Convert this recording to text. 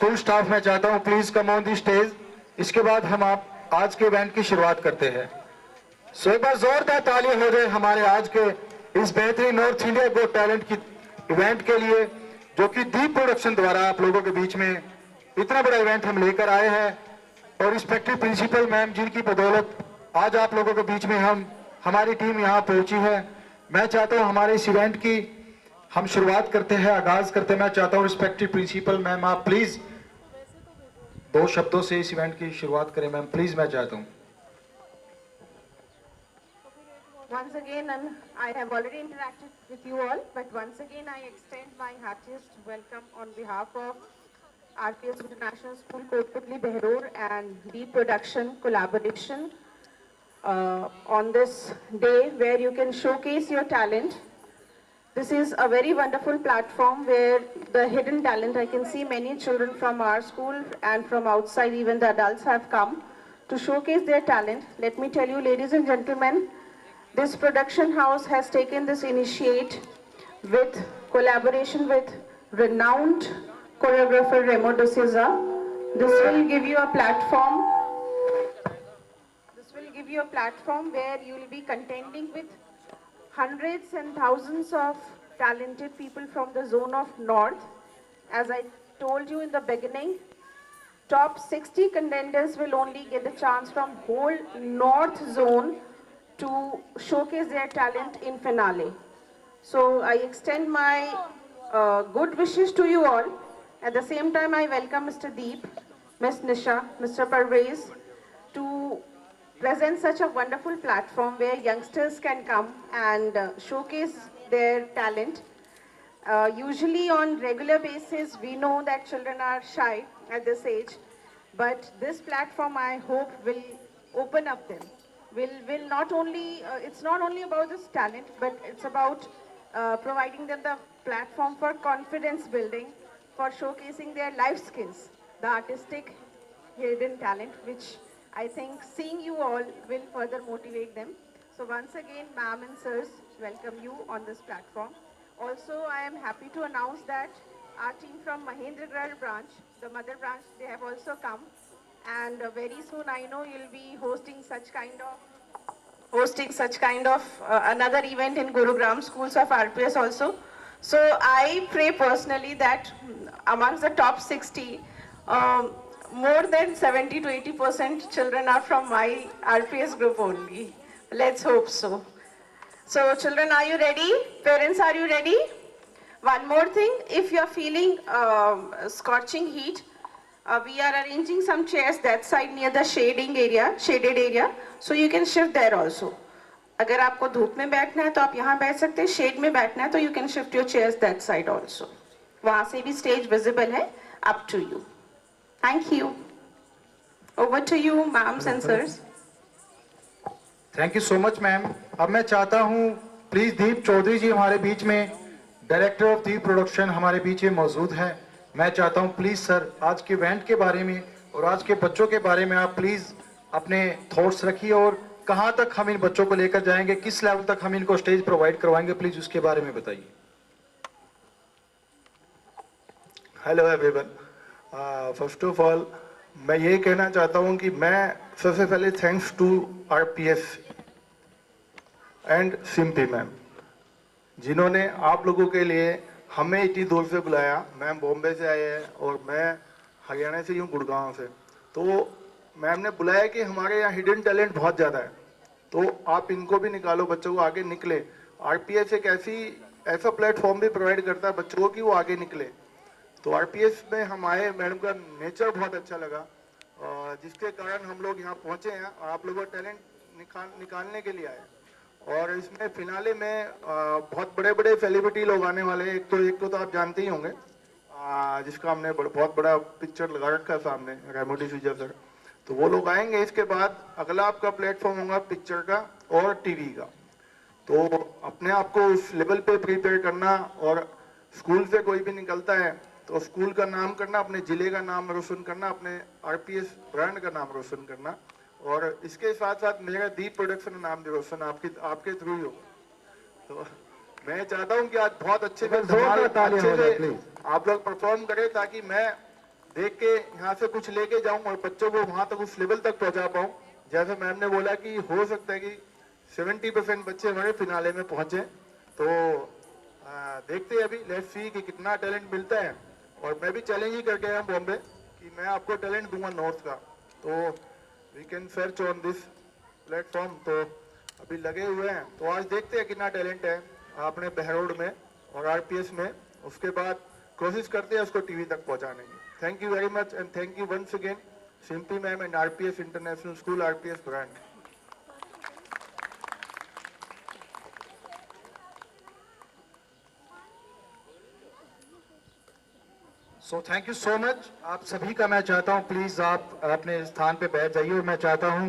School staff मैं चाहता हूं please come on the stage. इसके बाद हम आप आज के इवेंट की शुरुआत करते हैं। सो एक बार जोरदार तालियां हो जाए हमारे आज के इस बेहतरीन नॉर्थ इंडिया गो टैलेंट की इवेंट के लिए, जो कि दीप प्रोडक्शन द्वारा आप लोगों के बीच में इतना बड़ा इवेंट हम लेकर आए हैं। और रिस्पेक्टिव प्रिंसिपल मैम जिनकी बदौलत आज आप लोगों के बीच में हमारी टीम यहाँ पहुंची है। मैं चाहता हूँ हमारे इस इवेंट की हम शुरुआत करते हैं, आगाज करते हैं। मैं चाहता हूँ रिस्पेक्टिव प्रिंसिपल मैम आप प्लीज 2 शब्दों से इस इवेंट की शुरुआत करें मैम, प्लीज मैं चाहता हूँ। Once again, and I have already interacted with you all, but once again I extend my heartiest welcome on behalf of RPS International School, Kotputli, Behror and Deep Production collaboration on this day where you can showcase your talent. This is a very wonderful platform where the hidden talent, I can see many children from our school and from outside, even the adults have come to showcase their talent. Let me tell you, ladies and gentlemen, this production house has taken this initiate with collaboration with renowned choreographer Remo de Souza. This will give you a platform. This will give you a platform where you will be contending with hundreds and thousands of talented people from the zone of North. As I told you in the beginning, top 60 contenders will only get the chance from whole North zone to showcase their talent in finale. So I extend my good wishes to you all. At the same time, I welcome Mr. Deep, Ms. Nisha, Mr. Parvez to present such a wonderful platform where youngsters can come and showcase their talent. Usually on regular basis, we know that children are shy at this age, but this platform I hope will open up them. Will not only, it's not only about this talent, but it's about providing them the platform for confidence building, for showcasing their life skills, the artistic hidden talent, which I think seeing you all will further motivate them. So once again, ma'am and sirs, welcome you on this platform. Also, I am happy to announce that our team from Mahendragarh branch, the mother branch, they have also come. And very soon, I know you'll be hosting such kind of another event in Gurugram schools of RPS also. So I pray personally that amongst the top 60, more than 70 to 80% children are from my RPS group only. Let's hope so. So children, are you ready? Parents, are you ready? One more thing, if you're feeling scorching heat, we are arranging some chairs that side near the shaded area, so you can shift there also. अगर आपको धूप में बैठना है तो आप यहाँ बैठ सकते हैं, शेड में बैठना है तो you can shift your chairs that side also. वहाँ से भी stage visible है, up to you. Thank you. Over to you, ma'ams and sirs. Thank you so much ma'am. अब मैं चाहता हूं प्लीज दीप चौधरी जी हमारे बीच में, डायरेक्टर ऑफ दीप प्रोडक्शन हमारे बीच में मौजूद हैं। मैं चाहता हूं प्लीज सर आज के इवेंट के बारे में और आज के बच्चों के बारे में आप प्लीज अपने थॉट्स रखिए और कहां तक हम इन बच्चों को लेकर जाएंगे, किस लेवल तक हम इनको स्टेज प्रोवाइड करवाएंगे, प्लीज उसके बारे में बताइए। Hello everyone, first of all मैं ये कहना चाहता हूँ कि मैं सबसे पहले thanks to RPS and Simpi ma'am, जिन्होंने आप लोगों के लिए हमें इतनी दूर से बुलाया। मैम बॉम्बे से आए हैं और मैं हरियाणा से हूँ, गुड़गांव से। तो मैम ने बुलाया कि हमारे यहाँ हिडन टैलेंट बहुत ज़्यादा है, तो आप इनको भी निकालो, बच्चों को आगे निकले। आरपीएस एक ऐसा प्लेटफॉर्म भी प्रोवाइड करता है बच्चों को कि वो आगे निकले। तो आरपीएस में हम आए, मैडम का नेचर बहुत अच्छा लगा, जिसके कारण हम लोग यहाँ पहुँचे हैं और आप लोगों का टैलेंट निकालने के लिए आए। और इसमें फिनाले में बहुत बड़े बड़े सेलिब्रिटी लोग आने वाले हैं। एक को तो आप जानते ही होंगे, जिसका हमने बहुत बड़ा पिक्चर लगा रखा है सामने, रेमो डिसूजा सर। तो वो लोग आएंगे। इसके बाद अगला आपका प्लेटफॉर्म होगा पिक्चर का और टीवी का। तो अपने आप को उस लेवल पे प्रिपेयर करना, और स्कूल से कोई भी निकलता है तो स्कूल का नाम करना, अपने जिले का नाम रोशन करना, अपने आरपीएस ब्रांड का नाम रोशन करना। और इसके साथ साथ मेरा दीप प्रोडक्शन नाम भी रोशन आपके थ्रू ही हो। तो मैं चाहता हूं कि आज बहुत अच्छे से आप लोग परफॉर्म करें, ताकि मैं देख के यहाँ से कुछ लेके जाऊं और बच्चों को वहां तक उस लेवल तक पहुंचा पाऊं। जैसे मैम ने बोला कि हो सकता है कि 70% बच्चे हमारे फिनाले में पहुंचे। तो देखते हैं अभी, लेट्स सी कि कितना टैलेंट मिलता है। और मैं भी चैलेंज ही करके आया बॉम्बे कि मैं आपको टैलेंट दूंगा नॉर्थ का, तो we can search on this platform. तो अभी लगे हुए हैं, तो आज देखते हैं कितना टैलेंट है आपने बहरोड में और आरपीएस में। उसके बाद कोशिश करते हैं उसको टीवी तक पहुंचाने की। Thank you very much and thank you once again Simpy ma'am and RPS international school, RPS brand. So thank you so much. आप सभी का मैं चाहता हूं प्लीज आप अपने स्थान पे बैठ जाइए और मैं चाहता हूं